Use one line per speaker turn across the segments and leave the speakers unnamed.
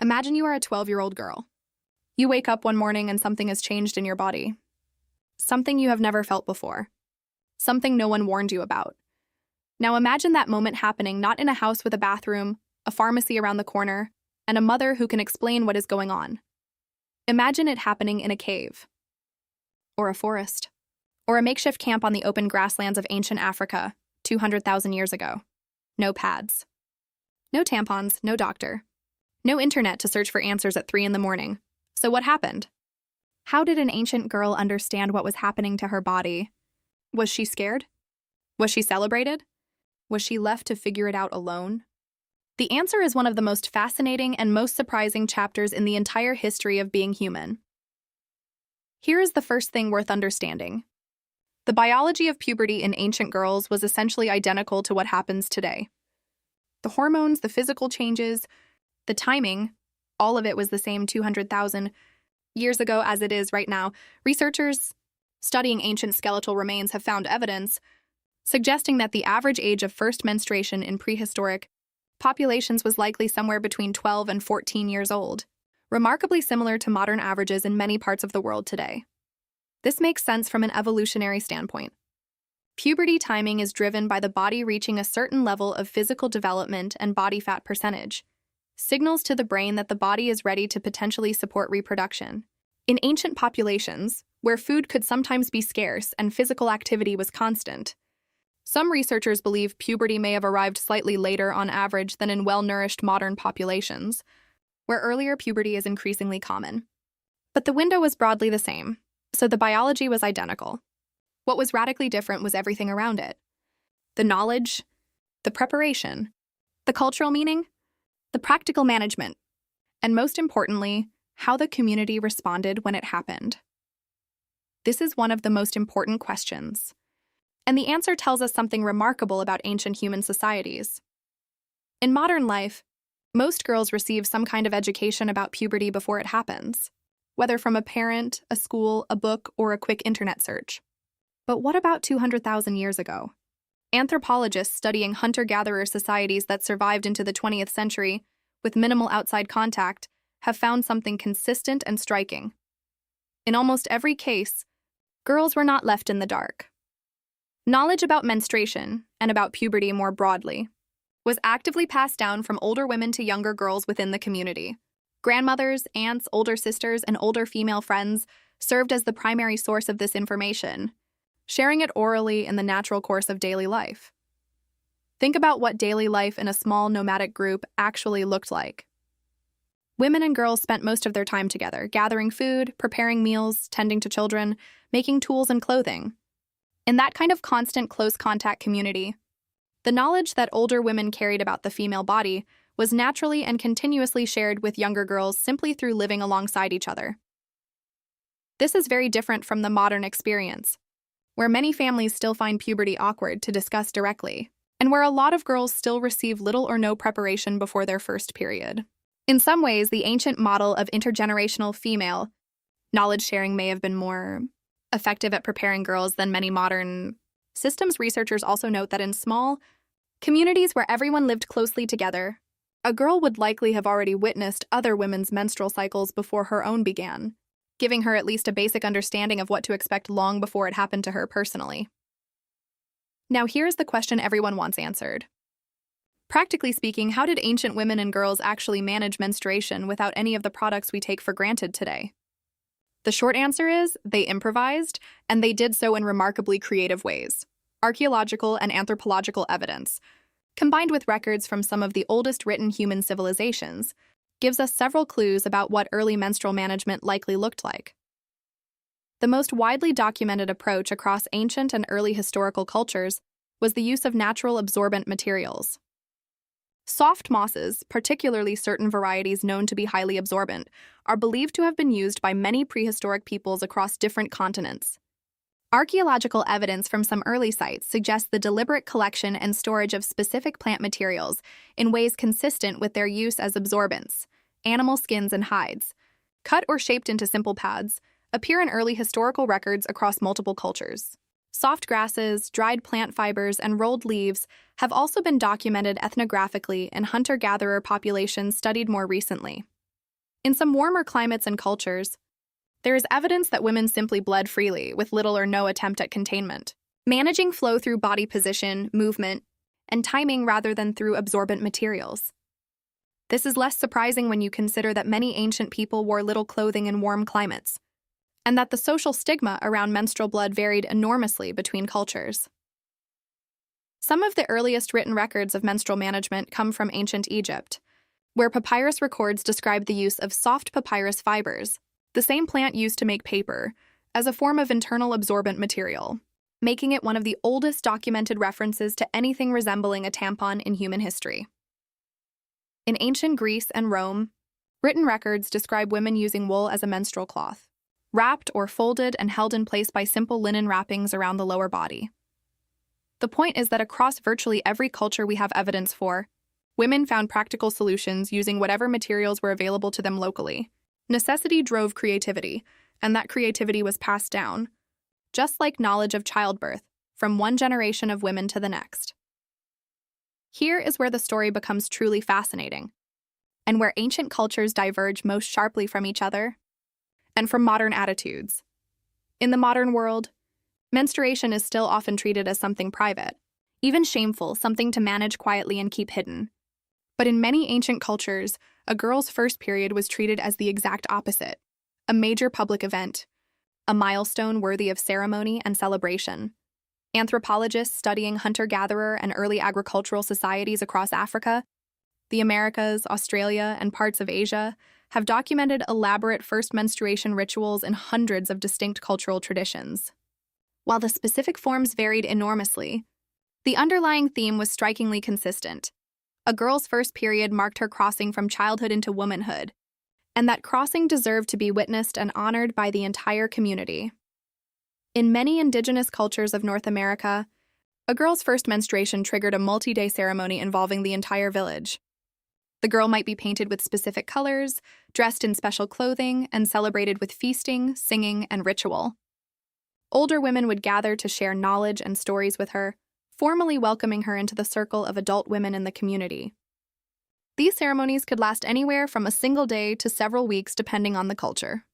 Imagine you are a 12-year-old girl. You wake up one morning and something has changed in your body. Something you have never felt before. Something no one warned you about. Now imagine that moment happening not in a house with a bathroom, a pharmacy around the corner, and a mother who can explain what is going on. Imagine it happening in a cave, or a forest, or a makeshift camp on the open grasslands of ancient Africa 200,000 years ago. No pads. No tampons, no doctor. No internet to search for answers at 3 in the morning. So what happened? How did an ancient girl understand what was happening to her body? Was she scared? Was she celebrated? Was she left to figure it out alone? The answer is one of the most fascinating and most surprising chapters in the entire history of being human. Here is the first thing worth understanding. The biology of puberty in ancient girls was essentially identical to what happens today. The hormones, the physical changes, the timing, all of it was the same 200,000 years ago as it is right now. Researchers studying ancient skeletal remains have found evidence suggesting that the average age of first menstruation in prehistoric populations was likely somewhere between 12 and 14 years old, remarkably similar to modern averages in many parts of the world today. This makes sense from an evolutionary standpoint. Puberty timing is driven by the body reaching a certain level of physical development and body fat percentage, signals to the brain that the body is ready to potentially support reproduction. In ancient populations, where food could sometimes be scarce and physical activity was constant, some researchers believe puberty may have arrived slightly later on average than in well-nourished modern populations, where earlier puberty is increasingly common. But the window was broadly the same, so the biology was identical. What was radically different was everything around it. The knowledge, the preparation, the cultural meaning, the practical management, and most importantly, how the community responded when it happened. This is one of the most important questions, and the answer tells us something remarkable about ancient human societies. In modern life, most girls receive some kind of education about puberty before it happens, whether from a parent, a school, a book, or a quick internet search. But what about 200,000 years ago? Anthropologists studying hunter-gatherer societies that survived into the 20th century with minimal outside contact have found something consistent and striking. In almost every case, girls were not left in the dark. Knowledge about menstruation, and about puberty more broadly, was actively passed down from older women to younger girls within the community. Grandmothers, aunts, older sisters, and older female friends served as the primary source of this information, sharing it orally in the natural course of daily life. Think about what daily life in a small nomadic group actually looked like. Women and girls spent most of their time together, gathering food, preparing meals, tending to children, making tools and clothing. In that kind of constant close contact community, the knowledge that older women carried about the female body was naturally and continuously shared with younger girls simply through living alongside each other. This is very different from the modern experience, where many families still find puberty awkward to discuss directly, and where a lot of girls still receive little or no preparation before their first period. In some ways, the ancient model of intergenerational female knowledge sharing may have been more effective at preparing girls than many modern systems. Researchers also note that in small communities where everyone lived closely together, a girl would likely have already witnessed other women's menstrual cycles before her own began, giving her at least a basic understanding of what to expect long before it happened to her personally. Now here's the question everyone wants answered. Practically speaking, how did ancient women and girls actually manage menstruation without any of the products we take for granted today? The short answer is they improvised, and they did so in remarkably creative ways. Archaeological and anthropological evidence, combined with records from some of the oldest written human civilizations, gives us several clues about what early menstrual management likely looked like. The most widely documented approach across ancient and early historical cultures was the use of natural absorbent materials. Soft mosses, particularly certain varieties known to be highly absorbent, are believed to have been used by many prehistoric peoples across different continents. Archaeological evidence from some early sites suggests the deliberate collection and storage of specific plant materials in ways consistent with their use as absorbents. Animal skins and hides, cut or shaped into simple pads, appear in early historical records across multiple cultures. Soft grasses, dried plant fibers, and rolled leaves have also been documented ethnographically in hunter-gatherer populations studied more recently. In some warmer climates and cultures, there is evidence that women simply bled freely with little or no attempt at containment, managing flow through body position, movement, and timing rather than through absorbent materials. This is less surprising when you consider that many ancient people wore little clothing in warm climates, and that the social stigma around menstrual blood varied enormously between cultures. Some of the earliest written records of menstrual management come from ancient Egypt, where papyrus records describe the use of soft papyrus fibers, the same plant used to make paper, as a form of internal absorbent material, making it one of the oldest documented references to anything resembling a tampon in human history. In ancient Greece and Rome, written records describe women using wool as a menstrual cloth, wrapped or folded and held in place by simple linen wrappings around the lower body. The point is that across virtually every culture we have evidence for, women found practical solutions using whatever materials were available to them locally. Necessity drove creativity, and that creativity was passed down, just like knowledge of childbirth, from one generation of women to the next. Here is where the story becomes truly fascinating, and where ancient cultures diverge most sharply from each other and from modern attitudes. In the modern world, menstruation is still often treated as something private, even shameful, something to manage quietly and keep hidden. But in many ancient cultures, a girl's first period was treated as the exact opposite, a major public event, a milestone worthy of ceremony and celebration. Anthropologists studying hunter-gatherer and early agricultural societies across Africa, the Americas, Australia, and parts of Asia have documented elaborate first menstruation rituals in hundreds of distinct cultural traditions. While the specific forms varied enormously, the underlying theme was strikingly consistent. A girl's first period marked her crossing from childhood into womanhood, and that crossing deserved to be witnessed and honored by the entire community. In many indigenous cultures of North America, a girl's first menstruation triggered a multi-day ceremony involving the entire village. The girl might be painted with specific colors, dressed in special clothing, and celebrated with feasting, singing, and ritual. Older women would gather to share knowledge and stories with her, formally welcoming her into the circle of adult women in the community. These ceremonies could last anywhere from a single day to several weeks depending on the culture.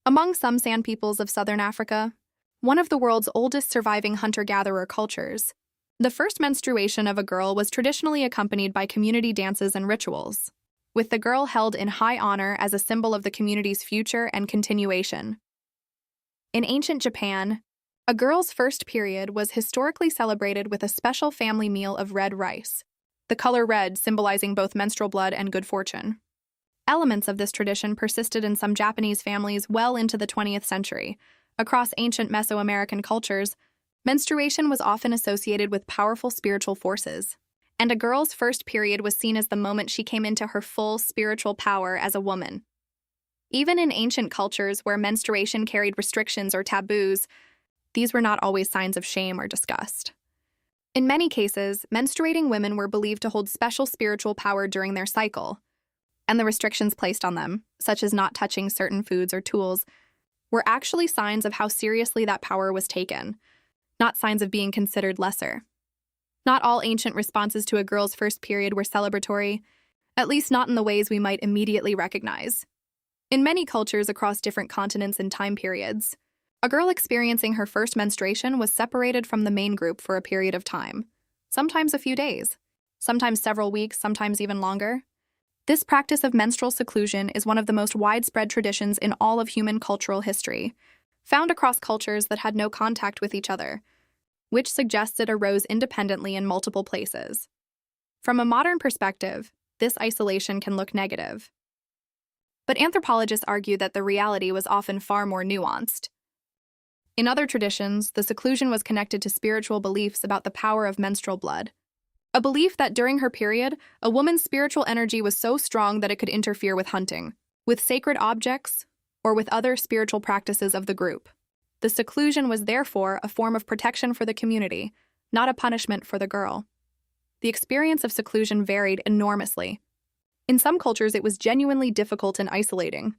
Among some San peoples of southern Africa, one of the world's oldest surviving hunter-gatherer cultures, the first menstruation of a girl was traditionally accompanied by community dances and rituals, with the girl held in high honor as a symbol of the community's future and continuation. In ancient Japan, a girl's first period was historically celebrated with a special family meal of red rice, the color red symbolizing both menstrual blood and good fortune. Elements of this tradition persisted in some Japanese families well into the 20th century. Across ancient Mesoamerican cultures, menstruation was often associated with powerful spiritual forces, and a girl's first period was seen as the moment she came into her full spiritual power as a woman. Even in ancient cultures where menstruation carried restrictions or taboos, these were not always signs of shame or disgust. In many cases, menstruating women were believed to hold special spiritual power during their cycle, and the restrictions placed on them, such as not touching certain foods or tools, were actually signs of how seriously that power was taken, not signs of being considered lesser. Not all ancient responses to a girl's first period were celebratory, at least not in the ways we might immediately recognize. In many cultures across different continents and time periods, a girl experiencing her first menstruation was separated from the main group for a period of time, sometimes a few days, sometimes several weeks, sometimes even longer. This practice of menstrual seclusion is one of the most widespread traditions in all of human cultural history, found across cultures that had no contact with each other, which suggests it arose independently in multiple places. From a modern perspective, this isolation can look negative. But anthropologists argue that the reality was often far more nuanced. In other traditions, the seclusion was connected to spiritual beliefs about the power of menstrual blood, a belief that during her period, a woman's spiritual energy was so strong that it could interfere with hunting, with sacred objects, or with other spiritual practices of the group. The seclusion was therefore a form of protection for the community, not a punishment for the girl. The experience of seclusion varied enormously. In some cultures, it was genuinely difficult and isolating.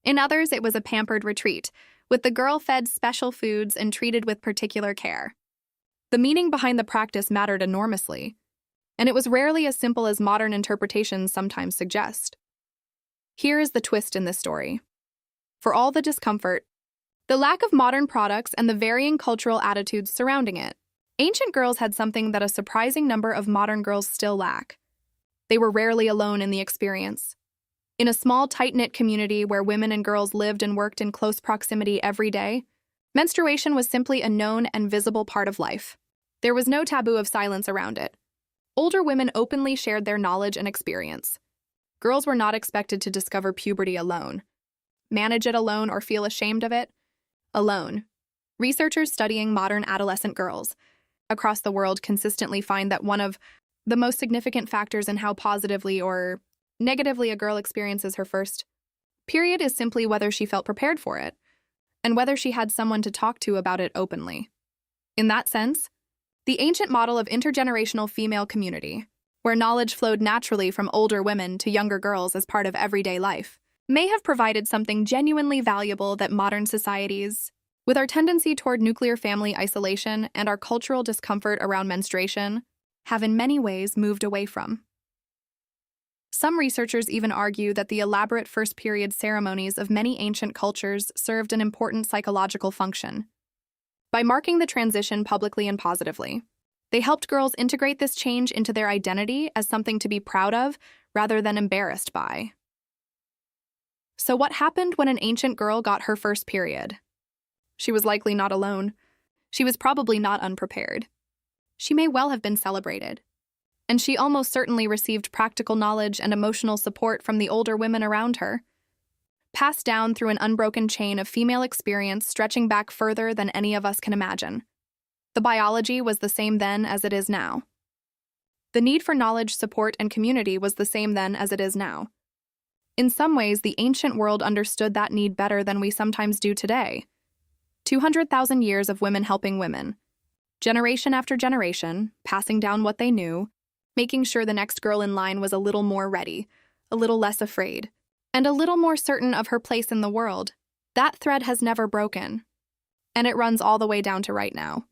In others, it was a pampered retreat, with the girl fed special foods and treated with particular care. The meaning behind the practice mattered enormously, and it was rarely as simple as modern interpretations sometimes suggest. Here is the twist in this story. For all the discomfort, the lack of modern products, and the varying cultural attitudes surrounding it, ancient girls had something that a surprising number of modern girls still lack. They were rarely alone in the experience. In a small, tight-knit community where women and girls lived and worked in close proximity every day, menstruation was simply a known and visible part of life. There was no taboo of silence around it. Older women openly shared their knowledge and experience. Girls were not expected to discover puberty alone, manage it alone, or feel ashamed of it alone. Researchers studying modern adolescent girls across the world consistently find that one of the most significant factors in how positively or negatively a girl experiences her first period is simply whether she felt prepared for it, and whether she had someone to talk to about it openly. In that sense, the ancient model of intergenerational female community, where knowledge flowed naturally from older women to younger girls as part of everyday life, may have provided something genuinely valuable that modern societies, with our tendency toward nuclear family isolation and our cultural discomfort around menstruation, have in many ways moved away from. Some researchers even argue that the elaborate first period ceremonies of many ancient cultures served an important psychological function. By marking the transition publicly and positively, they helped girls integrate this change into their identity as something to be proud of rather than embarrassed by. So what happened when an ancient girl got her first period? She was likely not alone. She was probably not unprepared. She may well have been celebrated. And she almost certainly received practical knowledge and emotional support from the older women around her, passed down through an unbroken chain of female experience stretching back further than any of us can imagine. The biology was the same then as it is now. The need for knowledge, support, and community was the same then as it is now. In some ways, the ancient world understood that need better than we sometimes do today. 200,000 years of women helping women, generation after generation, passing down what they knew, making sure the next girl in line was a little more ready, a little less afraid, and a little more certain of her place in the world. That thread has never broken, and it runs all the way down to right now.